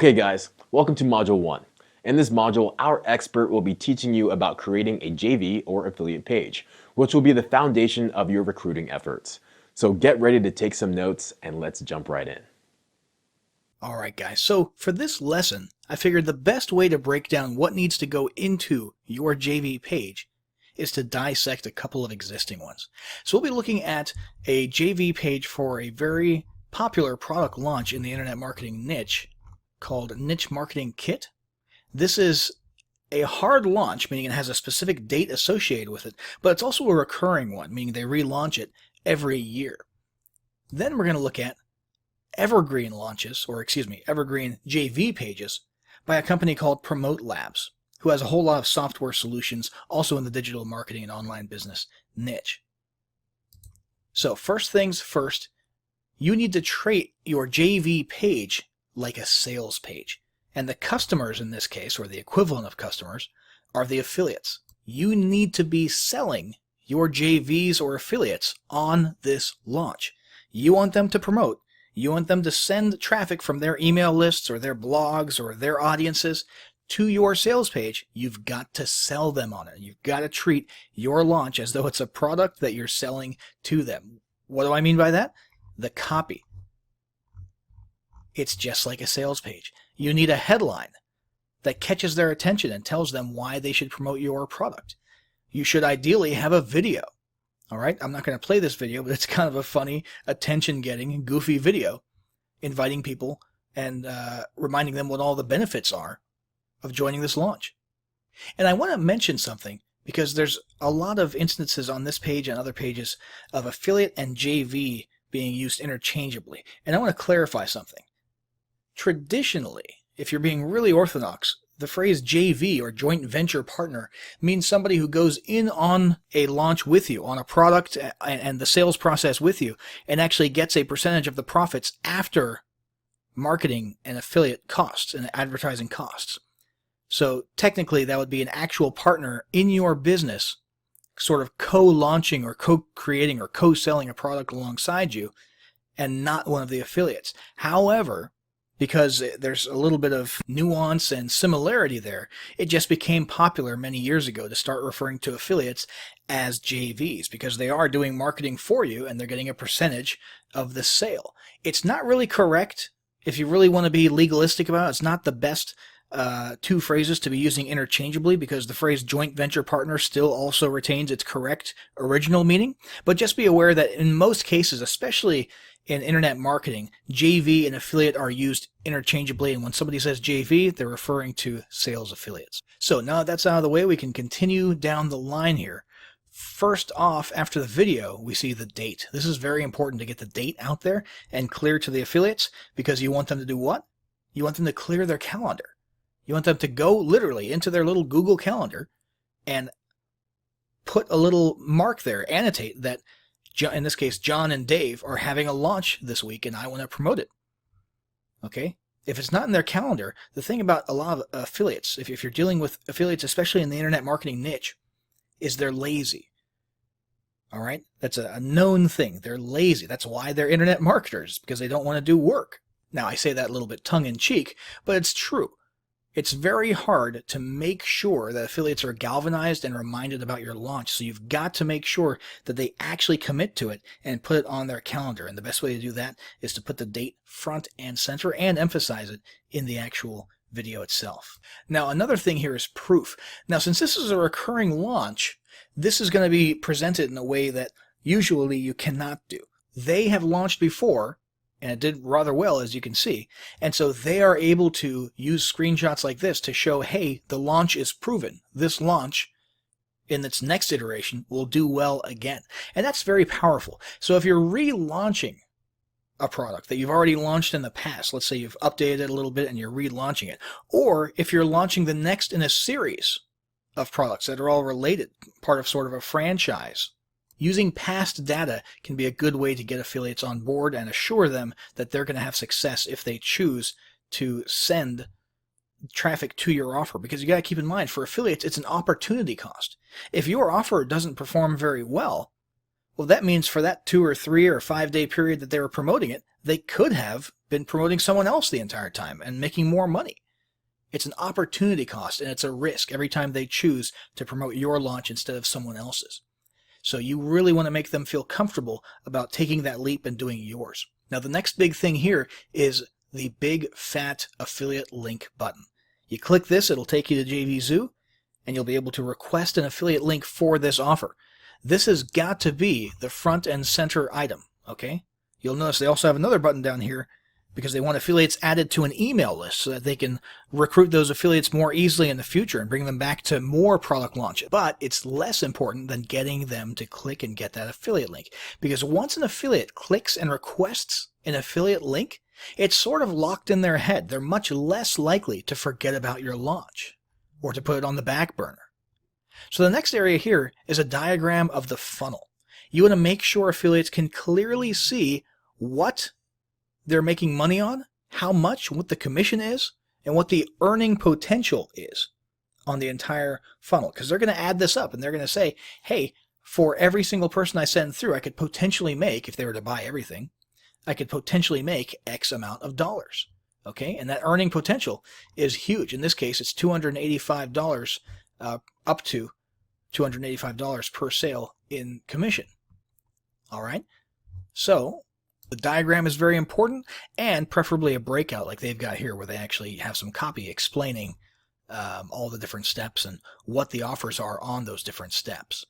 Okay guys, welcome to Module 1. In this module, our expert will be teaching you about creating a JV or affiliate page, which will be the foundation of your recruiting efforts. So get ready to take some notes and let's jump right in. All right, guys, so for this lesson, I figured the best way to break down what needs to go into your JV page is to dissect a couple of existing ones. So we'll be looking at a JV page for a very popular product launch in the internet marketing niche called Niche Marketing Kit. This is a hard launch, meaning it has a specific date associated with it, but it's also a recurring one, meaning they relaunch it every year. Then we're going to look at evergreen launches, evergreen JV pages by a company called Promote Labs, who has a whole lot of software solutions also in the digital marketing and online business niche. So first things first, you need to treat your JV page like a sales page. And the customers in this case, or the equivalent of customers, are the affiliates. You need to be selling your JVs or affiliates on this launch. You want them to promote. You want them to send traffic from their email lists or their blogs or their audiences to your sales page. You've got to sell them on it. You've got to treat your launch as though it's a product that you're selling to them. What do I mean by that? The copy. It's just like a sales page. You need a headline that catches their attention and tells them why they should promote your product. You should ideally have a video. All right, I'm not going to play this video, but it's kind of a funny, attention-getting, goofy video inviting people and reminding them what all the benefits are of joining this launch. And I want to mention something because there's a lot of instances on this page and other pages of affiliate and JV being used interchangeably. And I want to clarify something. Traditionally, if you're being really orthodox, the phrase JV or joint venture partner means somebody who goes in on a launch with you, on a product and the sales process with you, and actually gets a percentage of the profits after marketing and affiliate costs and advertising costs. So technically that would be an actual partner in your business, sort of co-launching or co-creating or co-selling a product alongside you, and not one of the affiliates. However, because there's a little bit of nuance and similarity there, it just became popular many years ago to start referring to affiliates as JVs because they are doing marketing for you and they're getting a percentage of the sale. It's not really correct. If you really want to be legalistic about it, it's not the best two phrases to be using interchangeably because the phrase joint venture partner still also retains its correct original meaning. But just be aware that in most cases, especially in internet marketing, JV and affiliate are used interchangeably, and when somebody says JV, they're referring to sales affiliates. So now that that's out of the way, we can continue down the line here. First off, after the video, we see the date. This is very important to get the date out there and clear to the affiliates because you want them to do what? You want them to clear their calendar. You want them to go literally into their little Google Calendar and put a little mark there, annotate that, in this case, John and Dave are having a launch this week and I want to promote it. Okay? If it's not in their calendar, the thing about a lot of affiliates, if you're dealing with affiliates, especially in the internet marketing niche, is they're lazy. All right? That's a known thing. They're lazy. That's why they're internet marketers, because they don't want to do work. Now, I say that a little bit tongue-in-cheek, but it's true. It's very hard to make sure that affiliates are galvanized and reminded about your launch. So you've got to make sure that they actually commit to it and put it on their calendar. And the best way to do that is to put the date front and center and emphasize it in the actual video itself. Now, another thing here is proof. Now, since this is a recurring launch, this is going to be presented in a way that usually you cannot do. They have launched before, and it did rather well, as you can see. And so they are able to use screenshots like this to show, hey, the launch is proven. This launch, in its next iteration, will do well again. And that's very powerful. So if you're relaunching a product that you've already launched in the past, let's say you've updated it a little bit and you're relaunching it, or if you're launching the next in a series of products that are all related, part of sort of a franchise, using past data can be a good way to get affiliates on board and assure them that they're going to have success if they choose to send traffic to your offer. Because you got to keep in mind, for affiliates, it's an opportunity cost. If your offer doesn't perform very well, Well, that means for that 2 or 3 or 5 day period that they were promoting it, they could have been promoting someone else the entire time and making more money. It's an opportunity cost and it's a risk every time they choose to promote your launch instead of someone else's. So you really want to make them feel comfortable about taking that leap and doing yours. Now, the next big thing here is the big fat affiliate link button. You click this, it'll take you to JVZoo, and you'll be able to request an affiliate link for this offer. This has got to be the front and center item, okay? You'll notice they also have another button down here because they want affiliates added to an email list so that they can recruit those affiliates more easily in the future and bring them back to more product launches. But it's less important than getting them to click and get that affiliate link, because once an affiliate clicks and requests an affiliate link, it's sort of locked in their head. They're much less likely to forget about your launch or to put it on the back burner. So the next area here is a diagram of the funnel. You want to make sure affiliates can clearly see what they're making money on, how much, what the commission is, and what the earning potential is on the entire funnel. Because they're going to add this up and they're going to say, hey, for every single person I send through, I could potentially make, if they were to buy everything, I could potentially make X amount of dollars. Okay, and that earning potential is huge. In this case, it's $285 up to $285 per sale in commission. All right, so the diagram is very important, and preferably a breakout like they've got here where they actually have some copy explaining all the different steps and what the offers are on those different steps.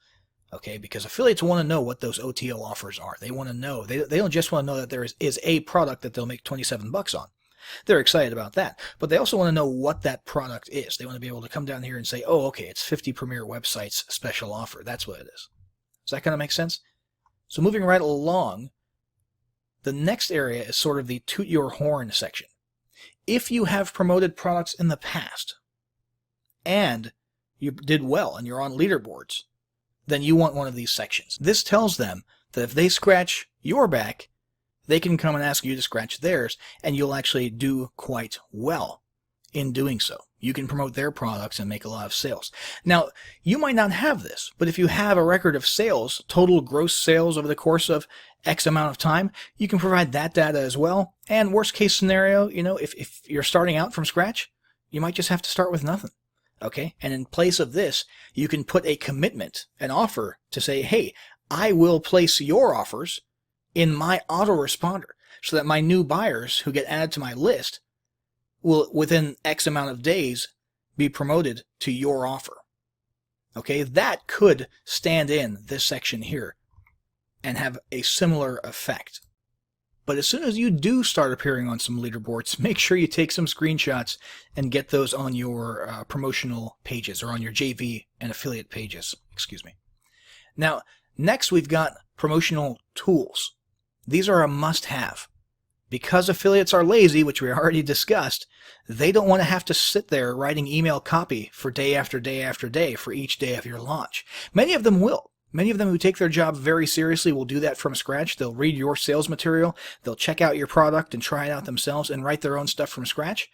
Okay, because affiliates want to know what those OTO offers are. They want to know. They don't just want to know that there is a product that they'll make 27 bucks on. They're excited about that, but they also want to know what that product is. They want to be able to come down here and say, oh, okay, it's 50 Premier Websites special offer. That's what it is. Does that kind of make sense? So moving right along, the next area is sort of the toot your horn section. If you have promoted products in the past and you did well and you're on leaderboards, then you want one of these sections. This tells them that if they scratch your back, they can come and ask you to scratch theirs, and you'll actually do quite well in doing so. You can promote their products and make a lot of sales. Now, you might not have this, but if you have a record of sales, total gross sales over the course of X amount of time, you can provide that data as well. And worst case scenario, if you're starting out from scratch, you might just have to start with nothing. Okay, and in place of this, you can put a commitment, an offer to say, hey, I will place your offers in my autoresponder so that my new buyers who get added to my list will, within X amount of days, be promoted to your offer. Okay, that could stand in this section here and have a similar effect. But as soon as you do start appearing on some leaderboards, make sure you take some screenshots and get those on your promotional pages, or on your JV and affiliate pages, excuse me. Now, next we've got promotional tools. These are a must-have. Because affiliates are lazy, which we already discussed, they don't want to have to sit there writing email copy for day after day after day for each day of your launch. Many of them will. Many of them who take their job very seriously will do that from scratch. They'll read your sales material, they'll check out your product and try it out themselves and write their own stuff from scratch.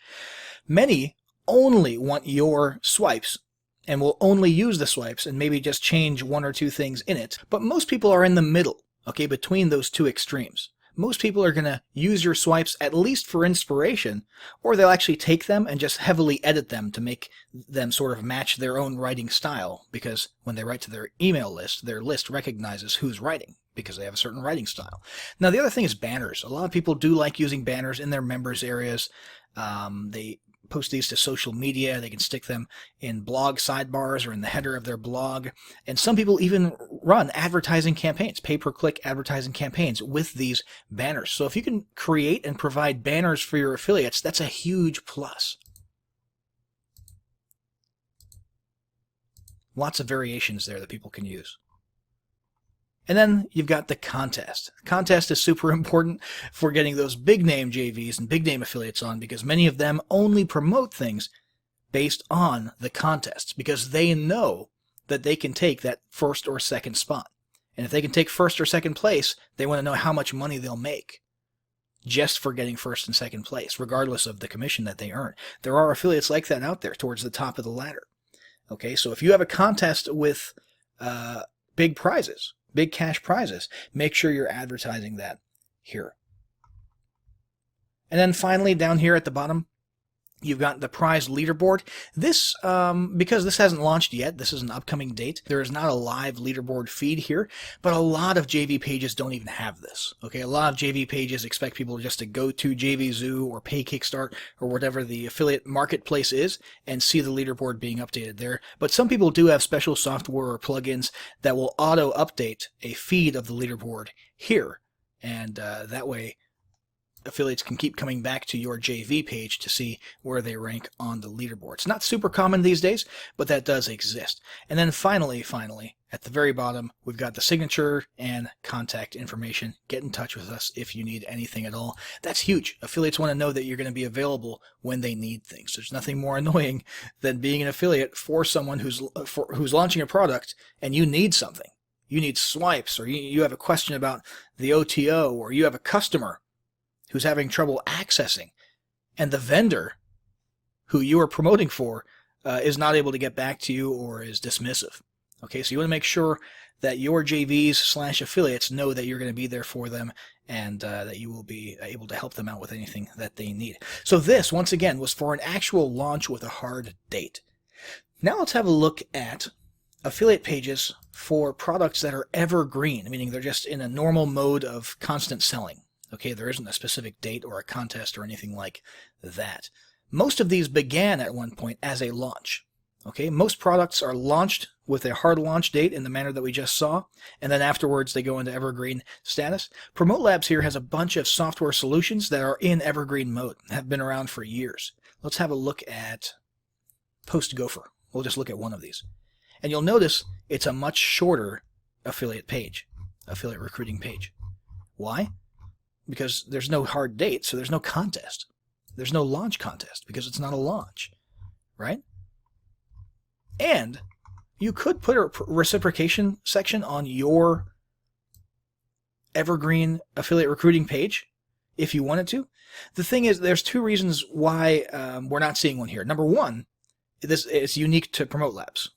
Many only want your swipes and will only use the swipes and maybe just change one or two things in it. But most people are in the middle, okay, between those two extremes. Most people are going to use your swipes at least for inspiration, or they'll actually take them and just heavily edit them to make them sort of match their own writing style, because when they write to their email list, their list recognizes who's writing because they have a certain writing style. Now, the other thing is banners. A lot of people do like using banners in their members areas. They post these to social media. They can stick them in blog sidebars or in the header of their blog. And some people even run advertising campaigns, pay-per-click advertising campaigns with these banners. So if you can create and provide banners for your affiliates, that's a huge plus. Lots of variations there that people can use. And then you've got the contest. Contest is super important for getting those big name JVs and big name affiliates on, because many of them only promote things based on the contests because they know that they can take that first or second spot. And if they can take first or second place, they want to know how much money they'll make just for getting first and second place, regardless of the commission that they earn. There are affiliates like that out there towards the top of the ladder. Okay, so if you have a contest with big prizes, big cash prizes. Make sure you're advertising that here. And then finally, down here at the bottom, you've got the prize leaderboard. This, because this hasn't launched yet, this is an upcoming date, there is not a live leaderboard feed here, but a lot of JV pages don't even have this. Okay, a lot of JV pages expect people just to go to JVZoo or Pay Kickstart or whatever the affiliate marketplace is and see the leaderboard being updated there. But some people do have special software or plugins that will auto-update a feed of the leaderboard here, and that way affiliates can keep coming back to your JV page to see where they rank on the leaderboard. It's not super common these days, but that does exist. And then finally, at the very bottom, we've got the signature and contact information. Get in touch with us if you need anything at all. That's huge. Affiliates want to know that you're going to be available when they need things. There's nothing more annoying than being an affiliate for someone who's launching a product and you need something. You need swipes, or you have a question about the OTO, or you have a customer who's having trouble accessing, and the vendor who you are promoting for is not able to get back to you or is dismissive. Okay, so you want to make sure that your JVs/affiliates know that you're going to be there for them, and that you will be able to help them out with anything that they need. So this, once again, was for an actual launch with a hard date. Now let's have a look at affiliate pages for products that are evergreen, meaning they're just in a normal mode of constant selling. Okay, there isn't a specific date or a contest or anything like that. Most of these began at one point as a launch. Okay, most products are launched with a hard launch date in the manner that we just saw, and then afterwards they go into evergreen status. Promote Labs here has a bunch of software solutions that are in evergreen mode, have been around for years. Let's have a look at Post Gopher. We'll just look at one of these. And you'll notice it's a much shorter affiliate page, affiliate recruiting page. Why? Because there's no hard date, so there's no contest. There's no launch contest because it's not a launch, right? And you could put a reciprocation section on your evergreen affiliate recruiting page if you wanted to. The thing is, there's two reasons why we're not seeing one here. Number one, this is unique to Promote Labs,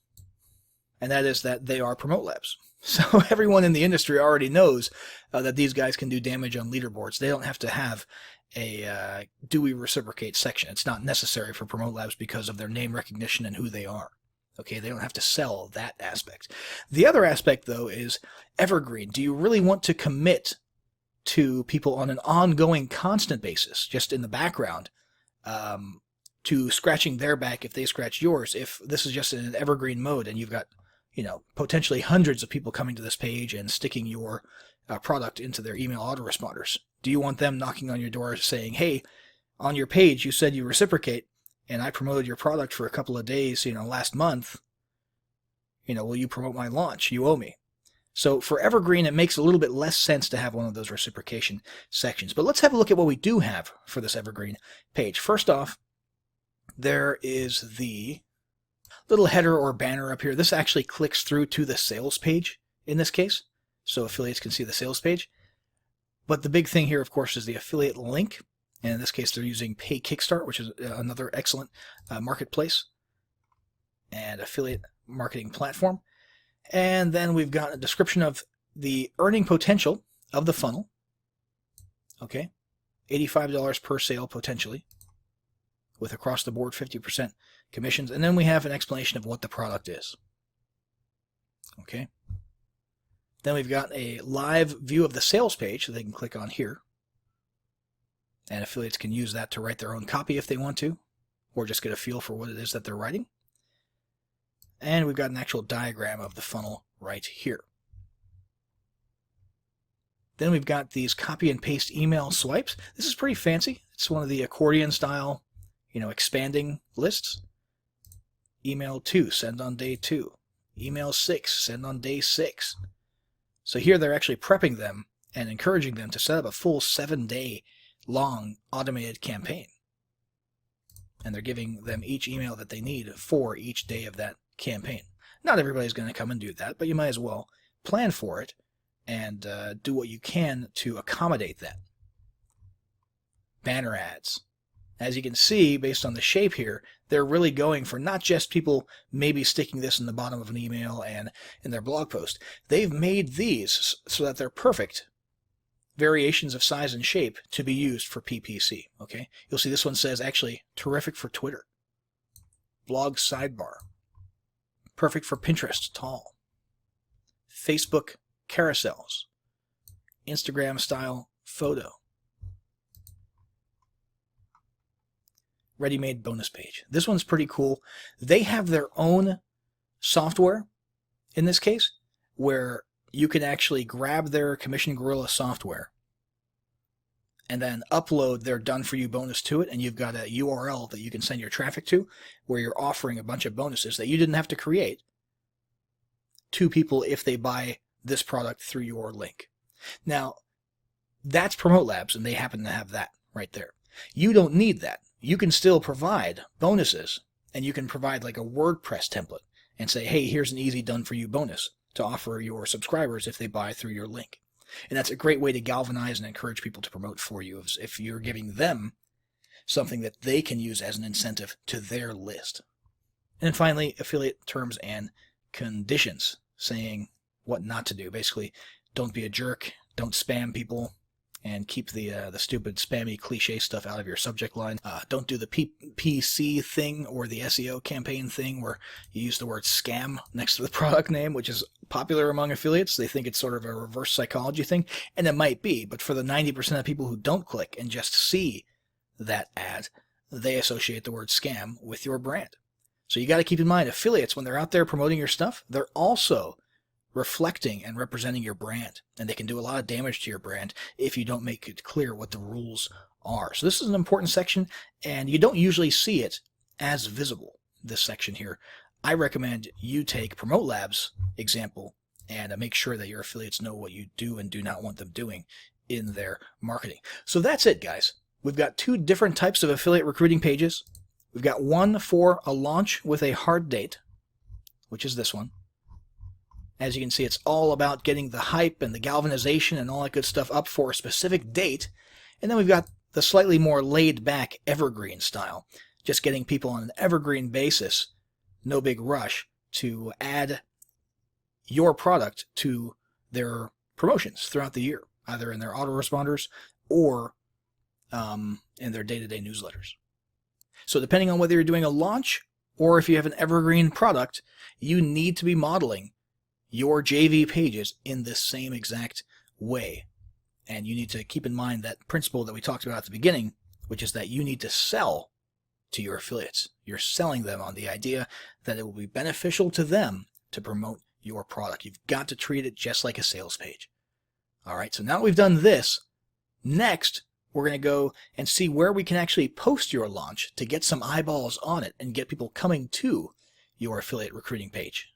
and that is that they are Promote Labs. So everyone in the industry already knows that these guys can do damage on leaderboards. They don't have to have a do we reciprocate section. It's not necessary for Promote Labs because of their name recognition and who they are. Okay, they don't have to sell that aspect. The other aspect, though, is evergreen. Do you really want to commit to people on an ongoing, constant basis, just in the background, to scratching their back if they scratch yours, if this is just in an evergreen mode and you've got, potentially hundreds of people coming to this page and sticking your product into their email autoresponders? Do you want them knocking on your door saying, hey, on your page you said you reciprocate, and I promoted your product for a couple of days, last month, will you promote my launch? You owe me. So for evergreen, it makes a little bit less sense to have one of those reciprocation sections. But let's have a look at what we do have for this evergreen page. First off, there is the little header or banner up here. This actually clicks through to the sales page in this case, so affiliates can see the sales page. But the big thing here, of course, is the affiliate link. And in this case, they're using Pay Kickstart, which is another excellent marketplace and affiliate marketing platform. And then we've got a description of the earning potential of the funnel. Okay, $85 per sale potentially, with across the board 50% commissions. And then we have an explanation of what the product is. Okay. Then we've got a live view of the sales page that they can click on here. And affiliates can use that to write their own copy if they want to, or just get a feel for what it is that they're writing. And we've got an actual diagram of the funnel right here. Then we've got these copy and paste email swipes. This is pretty fancy. It's one of the accordion style, expanding lists. Email 2, send on day 2. Email 6, send on day 6. So here they're actually prepping them and encouraging them to set up a full 7-day long automated campaign. And they're giving them each email that they need for each day of that campaign. Not everybody's going to come and do that, but you might as well plan for it and do what you can to accommodate that. Banner ads. As you can see, based on the shape here, they're really going for not just people maybe sticking this in the bottom of an email and in their blog post. They've made these so that they're perfect variations of size and shape to be used for PPC. Okay, you'll see this one says actually terrific for Twitter, blog sidebar, perfect for Pinterest tall, Facebook carousels, Instagram style photo, ready-made bonus page. This one's pretty cool. They have their own software in this case where you can actually grab their Commission Gorilla software and then upload their done-for-you bonus to it, and you've got a URL that you can send your traffic to where you're offering a bunch of bonuses that you didn't have to create to people if they buy this product through your link. Now, that's Promote Labs, and they happen to have that right there. You don't need that. You can still provide bonuses, and you can provide like a WordPress template and say, hey, here's an easy done-for-you bonus to offer your subscribers if they buy through your link. And that's a great way to galvanize and encourage people to promote for you if you're giving them something that they can use as an incentive to their list. And then finally, affiliate terms and conditions, saying what not to do. Basically, don't be a jerk, don't spam people, and keep the stupid spammy cliche stuff out of your subject line. Don't do the PPC thing or the SEO campaign thing where you use the word scam next to the product name, which is popular among affiliates. They think it's sort of a reverse psychology thing, and it might be, but for the 90% of people who don't click and just see that ad, they associate the word scam with your brand. So you got to keep in mind, affiliates, when they're out there promoting your stuff, they're also reflecting and representing your brand, and they can do a lot of damage to your brand if you don't make it clear what the rules are. So this is an important section, and you don't usually see it as visible, this section here. I recommend you take Promote Labs example and make sure that your affiliates know what you do and do not want them doing in their marketing. So that's it, guys. We've got two different types of affiliate recruiting pages. We've got one for a launch with a hard date, which is this one. As you can see, it's all about getting the hype and the galvanization and all that good stuff up for a specific date. And then we've got the slightly more laid-back evergreen style, just getting people on an evergreen basis, no big rush, to add your product to their promotions throughout the year, either in their autoresponders or in their day-to-day newsletters. So depending on whether you're doing a launch or if you have an evergreen product, you need to be modeling your JV pages in this same exact way. And you need to keep in mind that principle that we talked about at the beginning, which is that you need to sell to your affiliates. You're selling them on the idea that it will be beneficial to them to promote your product. You've got to treat it just like a sales page. All right, so now we've done this, next we're going to go and see where we can actually post your launch to get some eyeballs on it and get people coming to your affiliate recruiting page.